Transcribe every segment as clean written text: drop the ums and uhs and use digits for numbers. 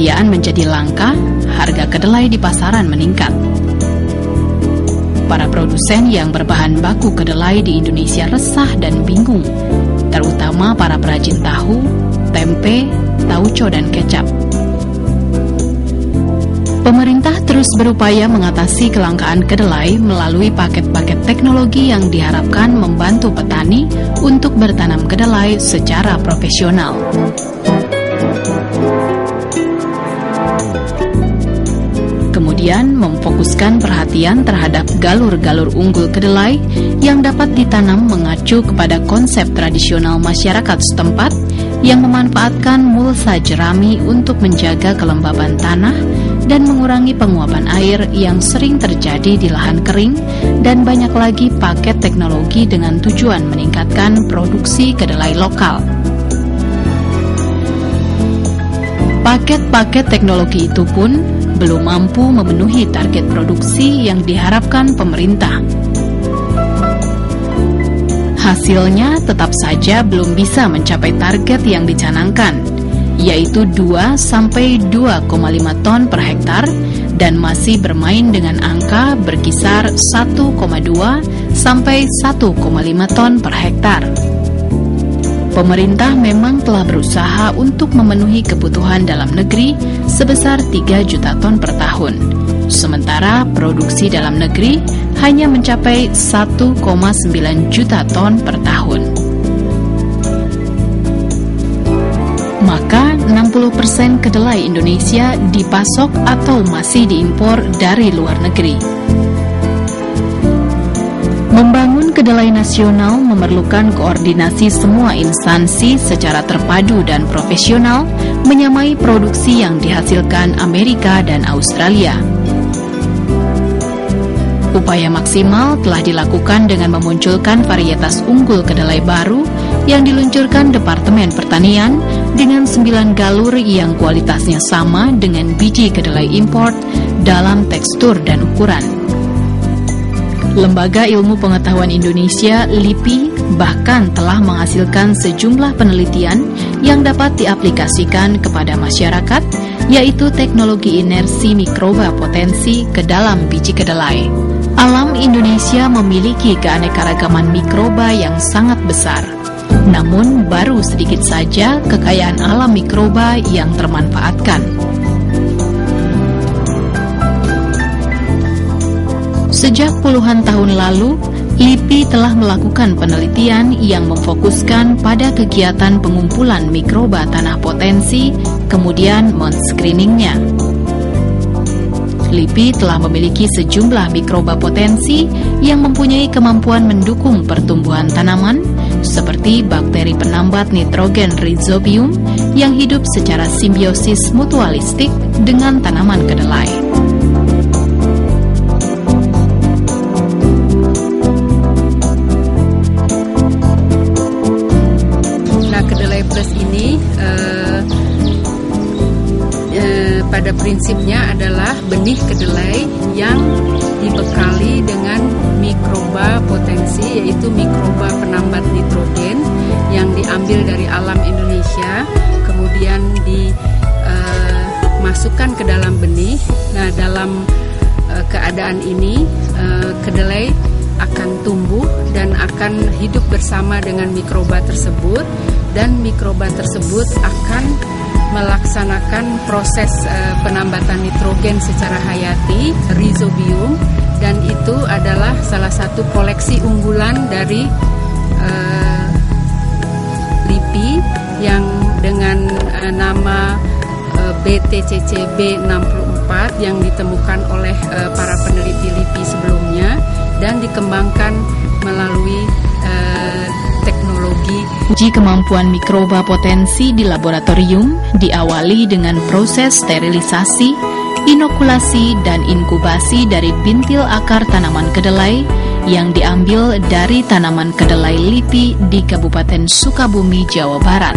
persediaan menjadi langka, harga kedelai di pasaran meningkat. Para produsen yang berbahan baku kedelai di Indonesia resah dan bingung, terutama para perajin tahu, tempe, tauco, dan kecap. Pemerintah terus berupaya mengatasi kelangkaan kedelai melalui paket-paket teknologi yang diharapkan membantu petani untuk bertanam kedelai secara profesional. Kemudian memfokuskan perhatian terhadap galur-galur unggul kedelai yang dapat ditanam mengacu kepada konsep tradisional masyarakat setempat yang memanfaatkan mulsa jerami untuk menjaga kelembaban tanah dan mengurangi penguapan air yang sering terjadi di lahan kering, dan banyak lagi paket teknologi dengan tujuan meningkatkan produksi kedelai lokal. Paket-paket teknologi itu pun belum mampu memenuhi target produksi yang diharapkan pemerintah. Hasilnya tetap saja belum bisa mencapai target yang dicanangkan, yaitu 2-2,5 ton per hektar, dan masih bermain dengan angka berkisar 1,2-1,5 ton per hektar. Pemerintah memang telah berusaha untuk memenuhi kebutuhan dalam negeri sebesar 3 juta ton per tahun, sementara produksi dalam negeri hanya mencapai 1,9 juta ton per tahun. Maka 60% kedelai Indonesia dipasok atau masih diimpor dari luar negeri. Membangun kedelai nasional memerlukan koordinasi semua instansi secara terpadu dan profesional, menyamai produksi yang dihasilkan Amerika dan Australia. Upaya maksimal telah dilakukan dengan memunculkan varietas unggul kedelai baru yang diluncurkan Departemen Pertanian dengan 9 galur yang kualitasnya sama dengan biji kedelai import dalam tekstur dan ukuran. Lembaga Ilmu Pengetahuan Indonesia (LIPI) bahkan telah menghasilkan sejumlah penelitian yang dapat diaplikasikan kepada masyarakat, yaitu teknologi inersi mikroba potensi ke dalam biji kedelai. Alam Indonesia memiliki keanekaragaman mikroba yang sangat besar, namun baru sedikit saja kekayaan alam mikroba yang termanfaatkan. Sejak puluhan tahun lalu, LIPI telah melakukan penelitian yang memfokuskan pada kegiatan pengumpulan mikroba tanah potensi, kemudian men-screeningnya. LIPI telah memiliki sejumlah mikroba potensi yang mempunyai kemampuan mendukung pertumbuhan tanaman, seperti bakteri penambat nitrogen Rhizobium yang hidup secara simbiosis mutualistik dengan tanaman kedelai. Pada prinsipnya adalah benih kedelai yang dibekali dengan mikroba potensi, yaitu mikroba penambat nitrogen yang diambil dari alam Indonesia, kemudian dimasukkan ke dalam benih. Nah, dalam keadaan ini kedelai akan tumbuh dan akan hidup bersama dengan mikroba tersebut, dan mikroba tersebut akan melaksanakan proses penambatan nitrogen secara hayati, Rhizobium, dan itu adalah salah satu koleksi unggulan dari LIPI yang dengan nama BTCCB 64 yang ditemukan oleh para peneliti LIPI sebelumnya dan dikembangkan melalui teknologi. Uji kemampuan mikroba potensi di laboratorium diawali dengan proses sterilisasi, inokulasi, dan inkubasi dari bintil akar tanaman kedelai yang diambil dari tanaman kedelai LIPI di Kabupaten Sukabumi, Jawa Barat.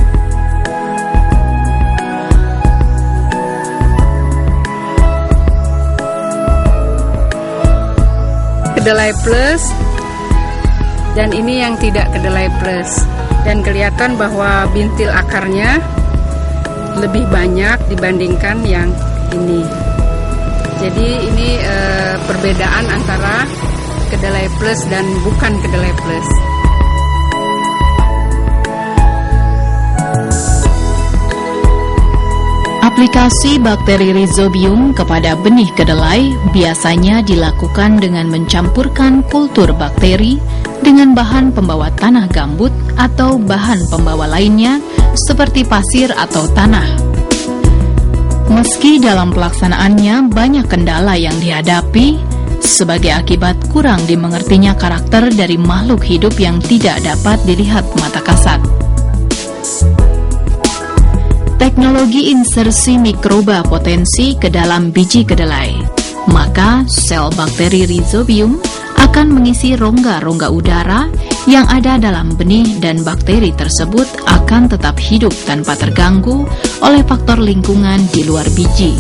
Kedelai plus, dan ini yang tidak kedelai plus, dan kelihatan bahwa bintil akarnya lebih banyak dibandingkan yang ini. Jadi ini perbedaan antara kedelai plus dan bukan kedelai plus. Aplikasi bakteri Rhizobium kepada benih kedelai biasanya dilakukan dengan mencampurkan kultur bakteri dengan bahan pembawa tanah gambut atau bahan pembawa lainnya seperti pasir atau tanah. Meski dalam pelaksanaannya banyak kendala yang dihadapi sebagai akibat kurang dimengertinya karakter dari makhluk hidup yang tidak dapat dilihat mata kasat. Teknologi insersi mikroba potensi ke dalam biji kedelai, maka sel bakteri Rhizobium akan mengisi rongga-rongga udara yang ada dalam benih dan bakteri tersebut akan tetap hidup tanpa terganggu oleh faktor lingkungan di luar biji.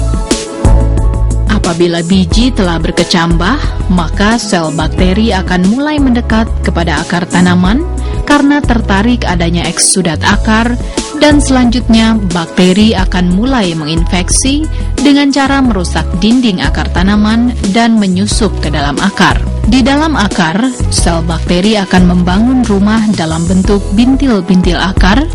Apabila biji telah berkecambah, maka sel bakteri akan mulai mendekat kepada akar tanaman karena tertarik adanya eksudat akar, dan selanjutnya bakteri akan mulai menginfeksi dengan cara merusak dinding akar tanaman dan menyusup ke dalam akar. Di dalam akar, sel bakteri akan membangun rumah dalam bentuk bintil-bintil akar,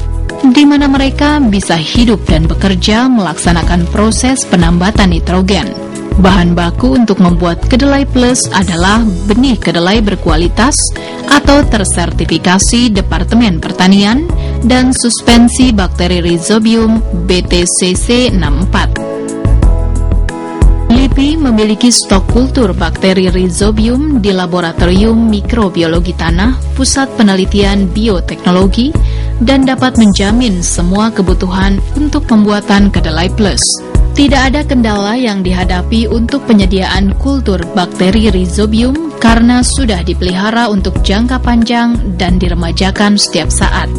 di mana mereka bisa hidup dan bekerja melaksanakan proses penambatan nitrogen. Bahan baku untuk membuat kedelai plus adalah benih kedelai berkualitas atau tersertifikasi Departemen Pertanian dan suspensi bakteri Rhizobium BTCC 64. LIPI memiliki stok kultur bakteri Rhizobium di Laboratorium Mikrobiologi Tanah Pusat Penelitian Bioteknologi dan dapat menjamin semua kebutuhan untuk pembuatan kedelai plus. Tidak ada kendala yang dihadapi untuk penyediaan kultur bakteri Rhizobium karena sudah dipelihara untuk jangka panjang dan diremajakan setiap saat.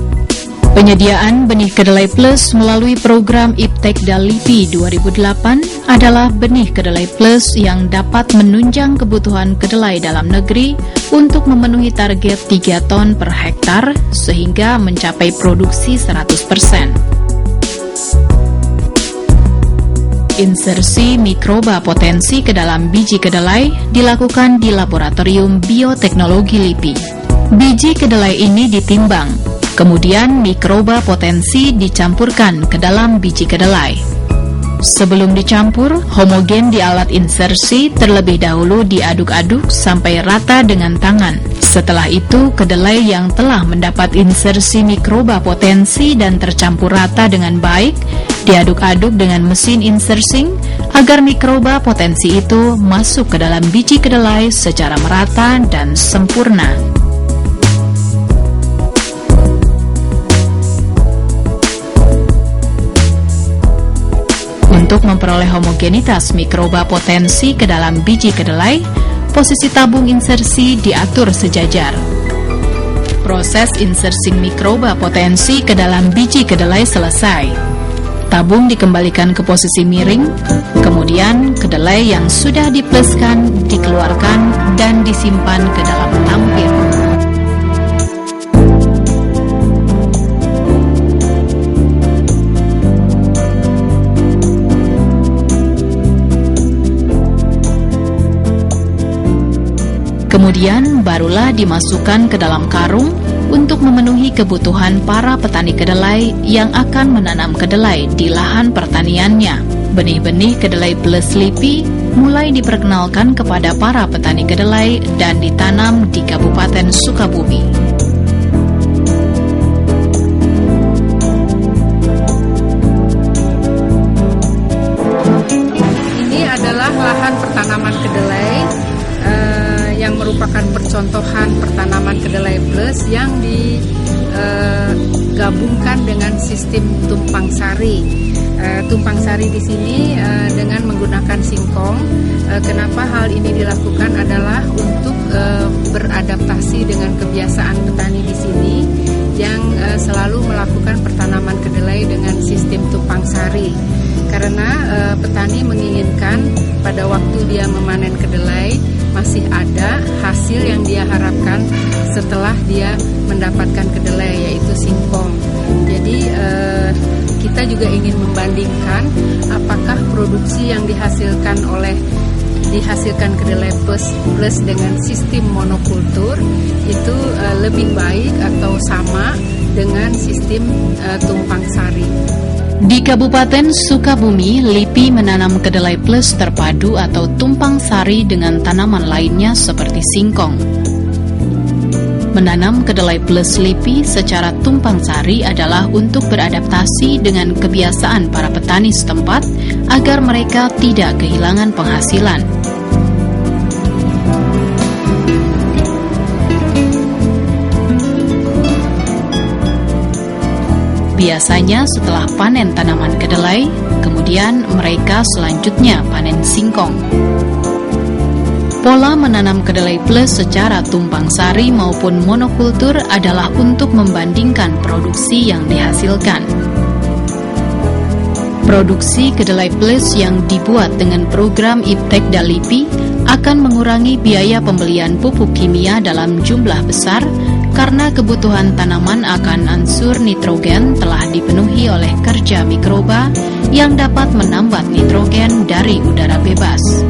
Penyediaan benih kedelai plus melalui program Iptekda LIPI 2008 adalah benih kedelai plus yang dapat menunjang kebutuhan kedelai dalam negeri untuk memenuhi target 3 ton per hektar sehingga mencapai produksi 100%. Insersi mikroba potensi ke dalam biji kedelai dilakukan di Laboratorium Bioteknologi LIPI. Biji kedelai ini ditimbang, kemudian mikroba potensi dicampurkan ke dalam biji kedelai. Sebelum dicampur, homogen di alat insersi terlebih dahulu diaduk-aduk sampai rata dengan tangan. Setelah itu, kedelai yang telah mendapat insersi mikroba potensi dan tercampur rata dengan baik diaduk-aduk dengan mesin insersi agar mikroba potensi itu masuk ke dalam biji kedelai secara merata dan sempurna. Untuk memperoleh homogenitas mikroba potensi ke dalam biji kedelai, posisi tabung insersi diatur sejajar. Proses insersi mikroba potensi ke dalam biji kedelai selesai. Tabung dikembalikan ke posisi miring, kemudian kedelai yang sudah dipleskan dikeluarkan dan disimpan ke dalam tampir. Kemudian barulah dimasukkan ke dalam karung untuk memenuhi kebutuhan para petani kedelai yang akan menanam kedelai di lahan pertaniannya. Benih-benih kedelai plus LIPI mulai diperkenalkan kepada para petani kedelai dan ditanam di Kabupaten Sukabumi. Ini adalah lahan pertanaman kedelai yang merupakan percontohan pertanaman kedelai plus yang digabungkan dengan sistem tumpang sari. Tumpang sari di sini dengan menggunakan singkong. Kenapa hal ini dilakukan adalah untuk beradaptasi dengan kebiasaan petani di sini yang selalu melakukan pertanaman kedelai dengan sistem tumpang sari. Karena petani menginginkan pada waktu dia memanen kedelai masih ada hasil yang dia harapkan setelah dia mendapatkan kedelai, yaitu singkong. Jadi kita kita juga ingin membandingkan apakah produksi yang dihasilkan kedelai plus dengan sistem monokultur itu lebih baik atau sama dengan sistem tumpang sari. Di Kabupaten Sukabumi, LIPI menanam kedelai plus terpadu atau tumpang sari dengan tanaman lainnya seperti singkong. Menanam kedelai plus LIPI secara tumpang sari adalah untuk beradaptasi dengan kebiasaan para petani setempat agar mereka tidak kehilangan penghasilan. Biasanya setelah panen tanaman kedelai, kemudian mereka selanjutnya panen singkong. Pola menanam kedelai plus secara tumpang sari maupun monokultur adalah untuk membandingkan produksi yang dihasilkan. Produksi kedelai plus yang dibuat dengan program Iptekda LIPI akan mengurangi biaya pembelian pupuk kimia dalam jumlah besar karena kebutuhan tanaman akan unsur nitrogen telah dipenuhi oleh kerja mikroba yang dapat menambat nitrogen dari udara bebas.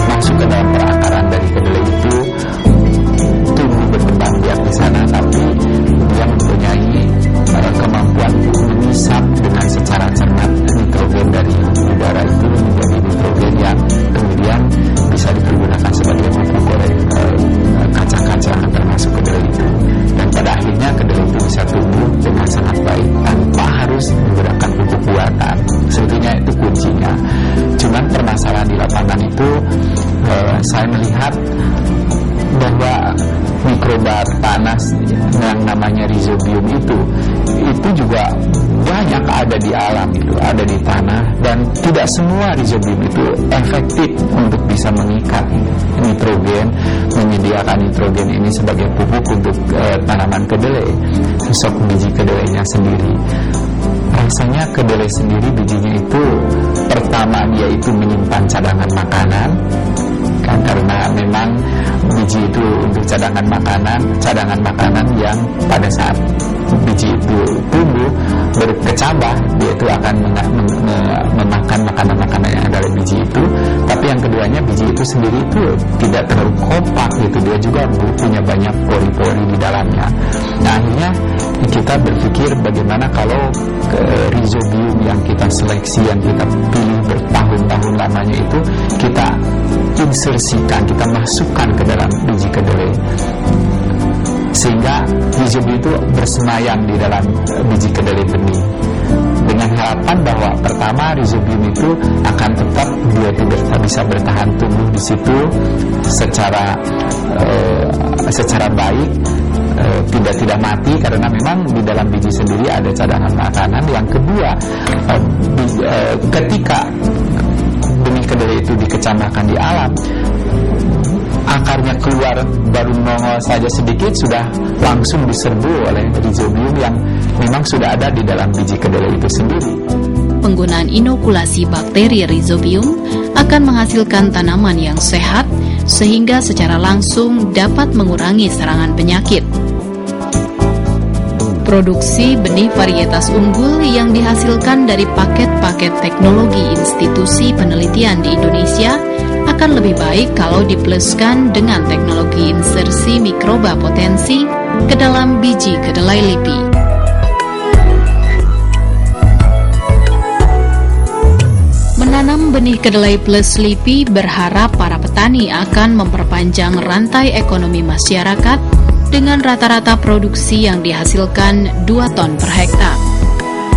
Masuk ke dalam perakaran dari kedelai itu tumbuh berkembang biak di sana, tapi dia mempunyai kemampuan mengisap dengan secara cermat nitrogen dari udara itu menjadi nitrogen yang kemudian bisa dipergunakan sebagai pupuk oleh kacang-kacangan termasuk kedelai itu. Dan pada akhirnya kedelai itu bisa tumbuh dengan sangat baik tanpa harus menggunakan pupuk buatan. Sebetulnya itu kuncinya. Cuman permasalahan di lapangan itu saya melihat bahwa mikroba tanah yang namanya rhizobium itu juga banyak ada di alam, itu ada di tanah, dan tidak semua rhizobium itu efektif untuk bisa mengikat nitrogen, menyediakan nitrogen ini sebagai pupuk untuk tanaman kedelai, sosok biji kedelainya sendiri. Rasanya kedelai sendiri bijinya itu pertama dia itu menyimpan cadangan makanan, kan, karena memang biji itu untuk cadangan makanan yang pada saat biji itu tumbuh berkecambah, dia itu akan memakan makanan-makanan yang ada di biji itu. Tapi yang keduanya, biji itu sendiri itu tidak terlalu kompak gitu, dia juga punya banyak pori-pori di dalamnya. Nah, akhirnya kita berpikir bagaimana kalau rhizobium yang kita seleksi, yang kita pilih bertahun-tahun lamanya itu kita insersikan, kita masukkan ke dalam biji kedelai, sehingga rhizobium itu bersemayam di dalam biji kedelai benih, dengan harapan bahwa pertama rhizobium itu akan tetap dia bisa bertahan tumbuh di situ secara baik, tidak mati, karena memang di dalam biji sendiri ada cadangan makanan. Yang kedua, ketika benih kedelai itu dikecambahkan di alam, akarnya keluar baru nongol saja sedikit sudah langsung diserbu oleh rhizobium yang memang sudah ada di dalam biji kedelai itu sendiri. Penggunaan inokulasi bakteri rhizobium akan menghasilkan tanaman yang sehat sehingga secara langsung dapat mengurangi serangan penyakit. Produksi benih varietas unggul yang dihasilkan dari paket-paket teknologi institusi penelitian di Indonesia akan lebih baik kalau dipluskan dengan teknologi insersi mikroba potensi ke dalam biji kedelai LIPI. Menanam benih kedelai plus LIPI berharap para petani akan memperpanjang rantai ekonomi masyarakat dengan rata-rata produksi yang dihasilkan 2 ton per hektar.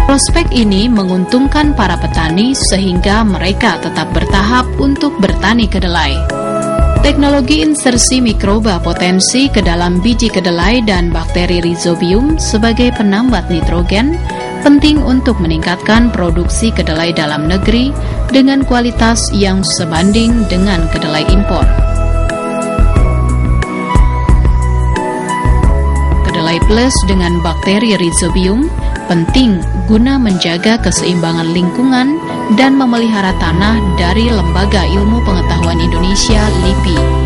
Prospek ini menguntungkan para petani sehingga mereka tetap bertahap untuk bertani kedelai. Teknologi insersi mikroba potensi ke dalam biji kedelai dan bakteri rhizobium sebagai penambat nitrogen penting untuk meningkatkan produksi kedelai dalam negeri dengan kualitas yang sebanding dengan kedelai impor. Kedelai plus dengan bakteri rhizobium penting guna menjaga keseimbangan lingkungan dan memelihara tanah dari Lembaga Ilmu Pengetahuan Indonesia LIPI.